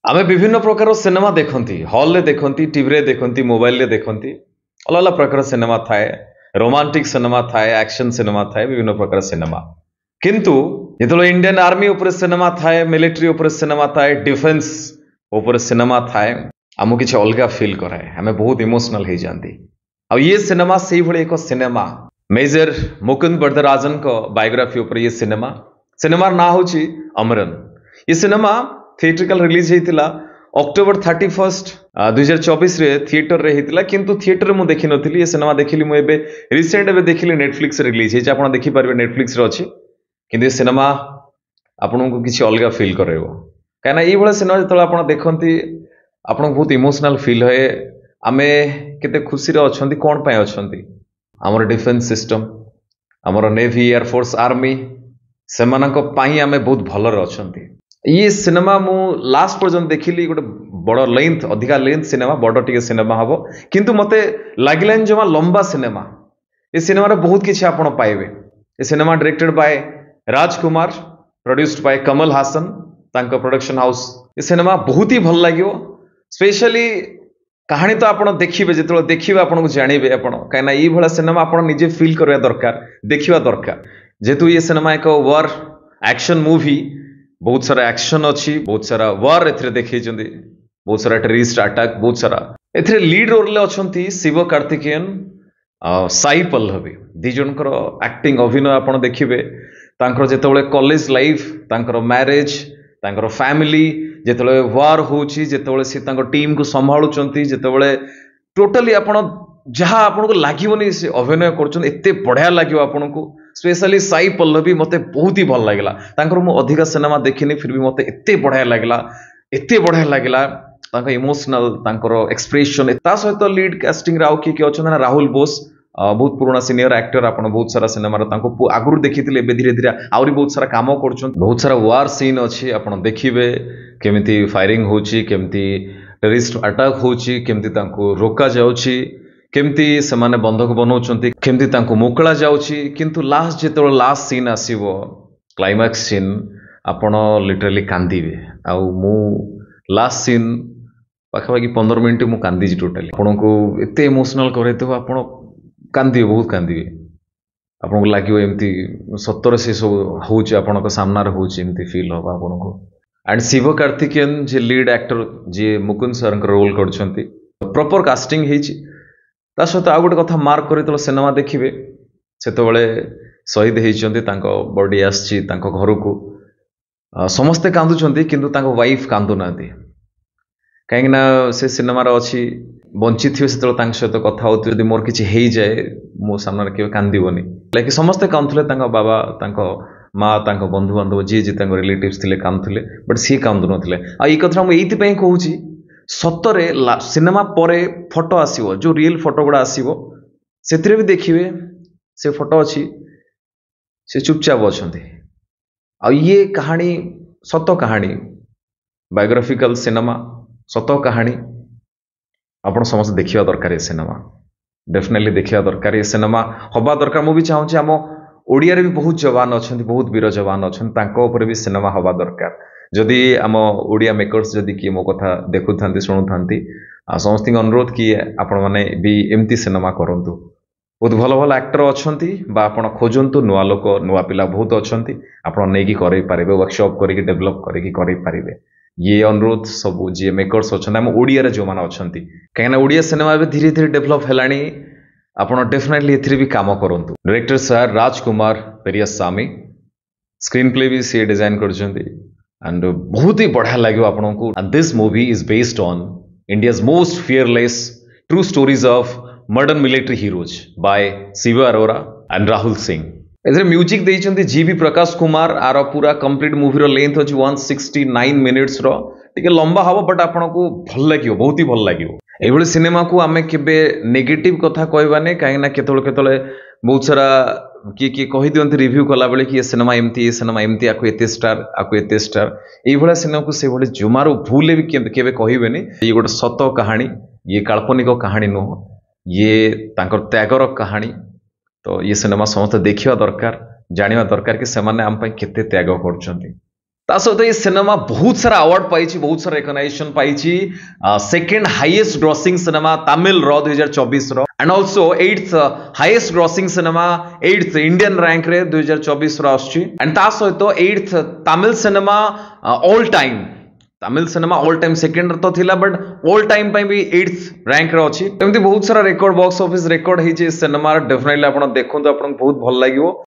आमे विभिन्न प्रकार सिनेमा देखती हॉल ले देखती टीवी रे देखती मोबाइल ले देखती अलग अलग प्रकार सिनेमा थाए रोमांटिक सिनेमा थाए एक्शन सिनेमा थाए विभिन्न प्रकार सिनेमा किंतु जो इंडियन आर्मी ऊपर सिनेमा थाए मिलिट्री ऊपर सिनेमा थाए डिफेंस ऊपर सिनेमा थाए आमको किसी अलग फील कराए आम बहुत इमोशनल हो जाती आ ये सिनेमा से भाई एक सिनेमा मेजर मुकुंद बरदराजन को बायोग्राफी ऊपर ये सिनेमा सिनेमार ना हूँ अमरन ये सिनेमा थिएट्रिकल रिलीज होता अक्टोबर 31 2024 रे थिएटर रे होता किंतु थिएटर में देखी नी ये सिनेमा देखिली मुझे रिसेंट एवं देखिली नेटफ्लिक्स रिलीज होती आप देखिपारे नेटफ्लिक्स अच्छी कि ये सिनेमा आपन को किसी अलग फिल कर कहीं ये सिनेमा जो आप देखती आपन बहुत इमोशनल फिल हुए आमे केते खुशी रे अछंती कोन पय अछंती हमर डिफेंस सिस्टम हमर नेवी एयरफोर्स आर्मी सेमानक पई आमे बहुत भल रे अछंती ये सिनेमा मु लास्ट पर्यंत देखिली गोटे बड़ लेंथ अधिका लेंथ सिनेमा बड़ टिके सिनेमा हबो किंतु मते लागिलान जमा लंबा सिनेमा ये सिनेमा रे बहुत किछि आपण पाइबे ये cinema directed by Rajkumar produced by Kamal Haasan तांको प्रोडक्शन हाउस ये सिनेमा बहुत ही भल लागियो स्पेशली कहानी तो आप देखिए जो देखिए आपको जानवे आप कहीं ये भाया सिनेमा आप निजे फिल करवा दरकार देखा दरकार जेहेतु ये सिनेमा एक वार एक्शन मूवी बहुत सारा एक्शन अच्छी बहुत सारा वार ए देखी बहुत सारा टेररिस्ट अटैक बहुत सारा ए लीड रोल अच्छा शिव कार्तिकेयन साई पल्लवी दी जनकर एक्टिंग अभिनय आप देखिए जो कॉलेज लाइफ मैरिज फैमिली जिते वार होची जिते सी टीम को संभालुंट जिते टोटाली आपण जहाँ आपको लगभग से अभिनय करते बढ़िया लगे आपन को स्पेशली साई पल्लवी मते बहुत ही भल लगे मु अधिका सिनेमा देखनी फिर भी मते एते बढ़िया लगे इमोशनल एक्सप्रेशन सहित लीड कास्टिंग आउ किए अच्छा राहुल बोस बहुत पुराना सीनियर एक्टर आप बहुत सारा सिनेमा आगुरी देखी धीरे धीरे आहरी बहुत सारा काम कर बहुत सारा वार सीन अच्छी आप देखिए केमिति फायरिंग होची केमिति टेररिस्ट अटैक होची केमिति तांको रोका जाउची केमिति से माने बंधक बनाउचंती केमिति तांको मोकळा जाउची किंतु लास्ट जेतो लास्ट सीन आसीबो क्लाइमैक्स सीन आपण लिटरली कांदीबे आ मु लास्ट सीन पाखापाखि 15 मिनिट मु कांदी टोटली आपको एते इमोशनल करैतो आपण कांदीबे बहुत कांदीबे आपको लागियो एमती सत्तर से सब होची आपनको सामना रे होची एमती फील हो आपनको एंड शिव कार्तिकेयन जे लीड एक्टर जी मुकुंद सर रोल कर प्रॉपर कास्टिंग सहित आउ गोटे कथा मार्क कर सिनेमा देखिए से शहीद होती बॉडी आसी घर को समस्ते कांदुंट किंतु वाइफ कांदुना कहीं से सिनेमार अच्छी बंची थे से सहित कथा हो मोर किसी हो जाए मो सामने केवे कांदीबनी लाइक समस्ते कांदुले बाबा माँ बंधु बांधव जी जी रिलेटिव्स थे कांदुले बट सी कांदु नथिले आ ई कथा मुझे ये कहूँ सतरे सिनेमा परे फोटो आसीबो जो रियल फोटो गुड़ा आसीबो सेतिरे भी देखिए से फोटो अच्छी से चुपचाप अच्छा आ ये कहानी सत कहानी बायोग्राफिकल सिनेमा सत कहानी आप समस्त देखा दरकार ये सिनेमा डेफिनेटली देखा दरकार ये सिनेमा हवा दरकार मुझे चाहूँगी आम ओडिया रे भी बहुत जवान अच्छा बहुत वीर जवान अच्छा भी सिनेमा हवा दरकार जदि आम ओडिया मेकर्स जदि किए मो कथा देखु था शुणु था समस्त अनुरोध कि आपण मैंने भी एमती सिनेमा करूँ बहुत भल भल एक्टर अच्छा आप खोजतु नुआ लोक नुआ पिला बहुत अच्छा आप नहीं पारे वर्कशॉप करके डेभलप करके ये अनुरोध सब जी मेकर्स अच्छा आम ओडिया जो मैंने अच्छा कहीं ओडिया सिनेमा भी धीरे धीरे डेभलप है आपड़ डेफिनेटली ए भी काम करूँ डायरेक्टर सर राजकुमार पेरियास्वामी स्क्रीन प्ले भी सी डिजाइन कर एंड बहुत ही बढ़िया लगे आपको and this movie is based on India's most fearless true stories of modern military heroes by Shiv Arora and Rahul Singh ए म्यूजिक देइछन्ती जीवी प्रकाश कुमार आर पूरा कंप्लीट मूवी रो लेंथ अछि 169 मिनिट्स रो टिके लंबा हबो बट आपनको भल लागियो बहुत ही भल लागियो एभली सिनेमा को आमे केबे नेगेटिव कथा कहबाने काहे ना केतले बहुत सारा किए कही दिखती रिव्यू कला बेले कि ये सिनेमा एमती आपको एते स्टार ये सिनेमा को से भाई जमार भूल भी केवे कहबेनी ये गोटे सत कहानी ये काल्पनिक कहानी नुह ये त्यागर कहानी तो ये सिनेमा समस्त देखा दरकार जाना दरकार कि से आम केते त्याग कर ता सहित ये सिनेमा बहुत सारा अवार्ड पाई, बहुत सारा रिकग्नाइजेशन पाई। Second highest grossing cinema Tamil रो 2024 रो, and also 8th highest grossing cinema 8th Indian rank रे 2024 रो आछी। एंड ता सहित 8th Tamil cinema all time, Tamil cinema all time second तो थिला, बट ऑल टाइम पे भी 8th रैंक रे अछि। एमती बहुत सारा रिकॉर्ड, बॉक्स ऑफिस रिकॉर्ड हे जे सिनेमा। डेफिनेटली आपण देखंतु, आपन बहुत भल लागिवो।